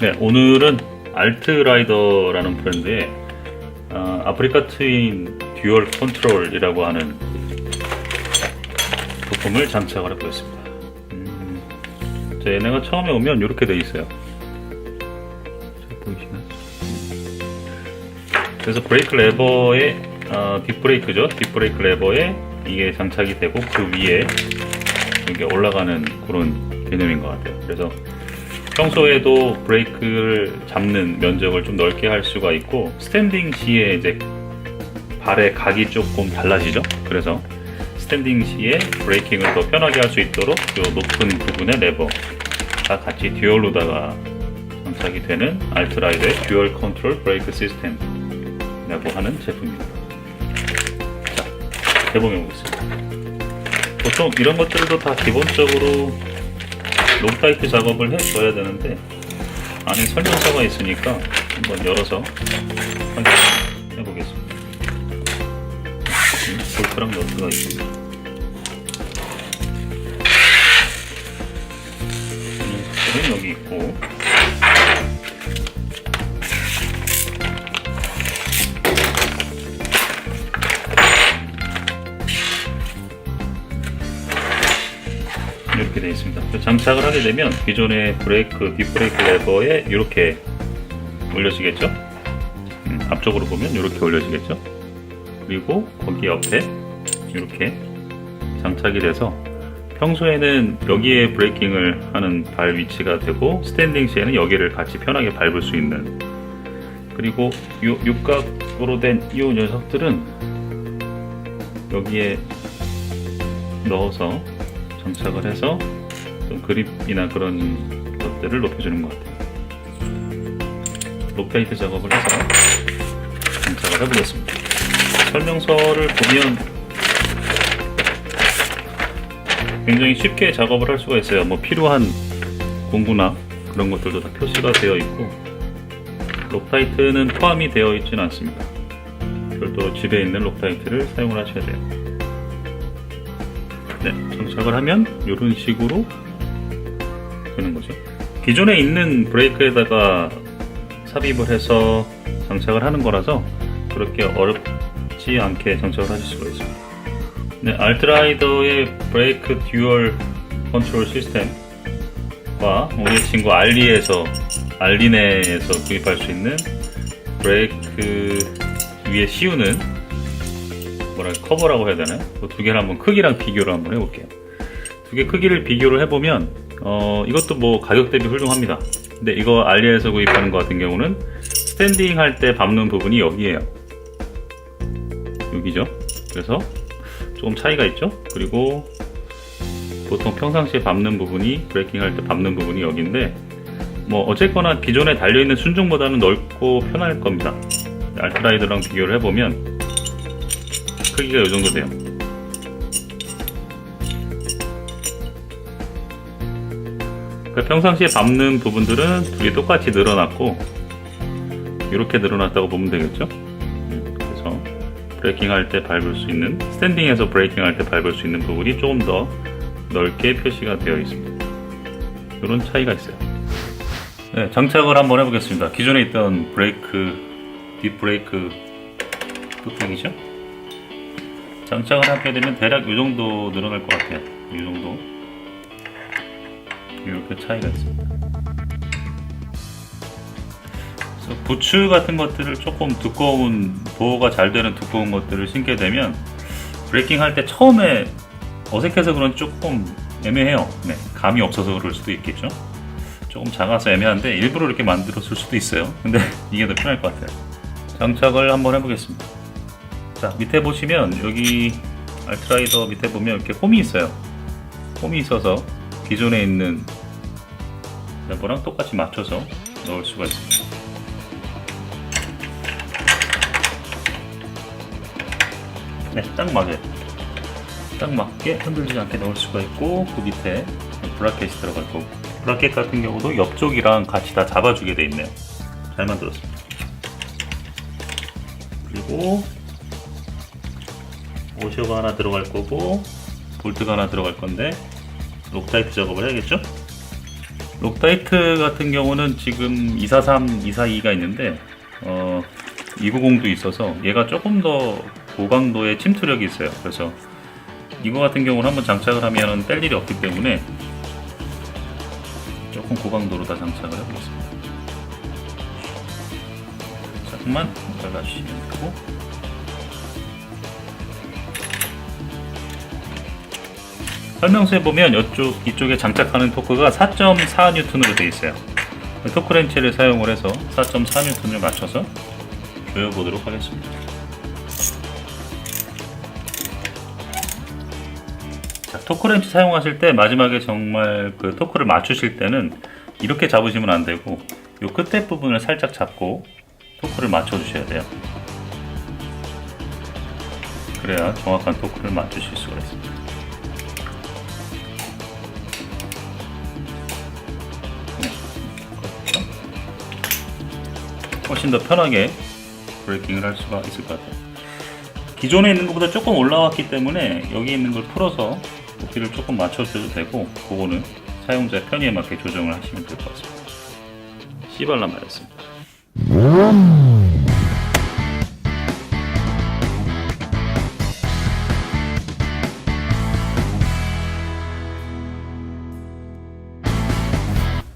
네, 오늘은 알트라이더라는 브랜드의 아프리카 트윈 듀얼 컨트롤이라고 하는 부품을 장착을 해보겠습니다. 얘네가 처음에 오면 이렇게 돼 있어요. 잘 보이시나요? 그래서 브레이크 레버에 뒷브레이크죠. 뒷브레이크 레버에 이게 장착이 되고 그 위에 이게 올라가는 그런 개념인 것 같아요. 그래서 평소에도 브레이크를 잡는 면적을 좀 넓게 할 수가 있고, 스탠딩 시에 이제 발의 각이 조금 달라지죠. 그래서 스탠딩 시에 브레이킹을 더 편하게 할 수 있도록 이 높은 부분의 레버가 같이 듀얼로다가 장착이 되는 알트라이더의 듀얼 컨트롤 브레이크 시스템이라고 하는 제품입니다. 자, 개봉해 보겠습니다. 보통 이런 것들도 다 기본적으로 록타이트 작업을 해줘야 되는데, 안에 설명서가 있으니까 한번 열어서 해보겠습니다. 볼트랑 너트가 있습니다. 여기 있고, 이렇게 되어 있습니다. 장착을 하게 되면 기존의 브레이크, 뒷브레이크 레버에 이렇게 올려지겠죠? 앞쪽으로 보면 이렇게 올려지겠죠? 그리고 거기 옆에 이렇게 장착이 돼서 평소에는 여기에 브레이킹을 하는 발 위치가 되고, 스탠딩 시에는 여기를 같이 편하게 밟을 수 있는, 그리고 이 육각으로 된 이 녀석들은 여기에 넣어서 장착을 해서 좀 그립이나 그런 것들을 높여주는 것 같아요. 록타이트 작업을 해서 장착을 해보겠습니다. 설명서를 보면 굉장히 쉽게 작업을 할 수가 있어요. 뭐 필요한 공구나 그런 것들도 다 표시가 되어 있고, 록타이트는 포함이 되어 있지는 않습니다. 별도 집에 있는 록타이트를 사용을 하셔야 돼요. 네, 장착을 하면 이런 식으로 되는 거죠. 기존에 있는 브레이크에다가 삽입을 해서 장착을 하는 거라서 그렇게 어렵지 않게 장착을 하실 수가 있습니다. 네, 알트라이더의 브레이크 듀얼 컨트롤 시스템과 우리 친구 알리네에서 구입할 수 있는 브레이크 위에 씌우는 커버라고 해야 되나요? 그 두 개를 한번 크기랑 비교를 한번 해볼게요. 두 개 크기를 비교를 해보면 이것도 뭐 가격 대비 훌륭합니다. 근데 이거 알리에서 구입하는 것 같은 경우는 스탠딩 할 때 밟는 부분이 여기에요. 여기죠. 그래서 조금 차이가 있죠. 그리고 보통 평상시에 밟는 부분이, 브레이킹 할 때 밟는 부분이 여기인데, 뭐 어쨌거나 기존에 달려있는 순정보다는 넓고 편할 겁니다. 알트라이더랑 비교를 해보면 크기가 이 정도 돼요. 평상시에 밟는 부분들은 두 개 똑같이 늘어났고, 이렇게 늘어났다고 보면 되겠죠. 그래서 브레이킹 할 때 밟을 수 있는, 스탠딩에서 브레이킹 할 때 밟을 수 있는 부분이 조금 더 넓게 표시가 되어 있습니다. 이런 차이가 있어요. 네, 장착을 한번 해보겠습니다. 기존에 있던 브레이크, 뒷브레이크 뚝배기죠. 장착을 하게 되면 대략 이 정도 늘어날 것 같아요. 이 정도. 이렇게 차이가 있습니다. 그래서 부츠 같은 것들을 조금 두꺼운, 보호가 잘 되는 두꺼운 것들을 신게 되면 브레이킹 할 때 처음에 어색해서 그런지 조금 애매해요. 네, 감이 없어서 그럴 수도 있겠죠. 조금 작아서 애매한데 일부러 이렇게 만들었을 수도 있어요. 근데 이게 더 편할 것 같아요. 장착을 한번 해보겠습니다. 자, 밑에 보시면 여기 알트라이더 밑에 보면 이렇게 홈이 있어요. 홈이 있어서 기존에 있는 레버랑 똑같이 맞춰서 넣을 수가 있습니다. 네, 딱 맞아요. 딱 맞게 흔들리지 않게 넣을 수가 있고, 그 밑에 브라켓이 들어갈 거고, 브라켓 같은 경우도 옆쪽이랑 같이 다 잡아주게 돼 있네요. 잘 만들었습니다. 그리고 오셔가 하나 들어갈 거고, 볼트가 하나 들어갈 건데 록타이트 작업을 해야겠죠? 록타이트 같은 경우는 지금 243, 242가 있는데 290도 있어서 얘가 조금 더 고강도의 침투력이 있어요. 그래서 이거 같은 경우는 한번 장착을 하면 뗄 일이 없기 때문에 조금 고강도로 다 장착을 해보겠습니다. 조금만 잘라주시면 되고, 설명서에 보면 이쪽에 장착하는 토크가 4.4N으로 되어 있어요. 토크렌치를 사용을 해서 4.4N을 맞춰서 조여보도록 하겠습니다. 자, 토크렌치 사용하실 때 마지막에 정말 그 토크를 맞추실 때는 이렇게 잡으시면 안 되고 이 끝에 부분을 살짝 잡고 토크를 맞춰 주셔야 돼요. 그래야 정확한 토크를 맞추실 수가 있습니다. 훨씬 더 편하게 브레이킹을 할 수가 있을 것 같아요. 기존에 있는 것보다 조금 올라왔기 때문에 여기 있는 걸 풀어서 높이를 조금 맞춰줘도 되고, 그거는 사용자의 편의에 맞게 조정을 하시면 될 것 같습니다. C발라 맞았습니다.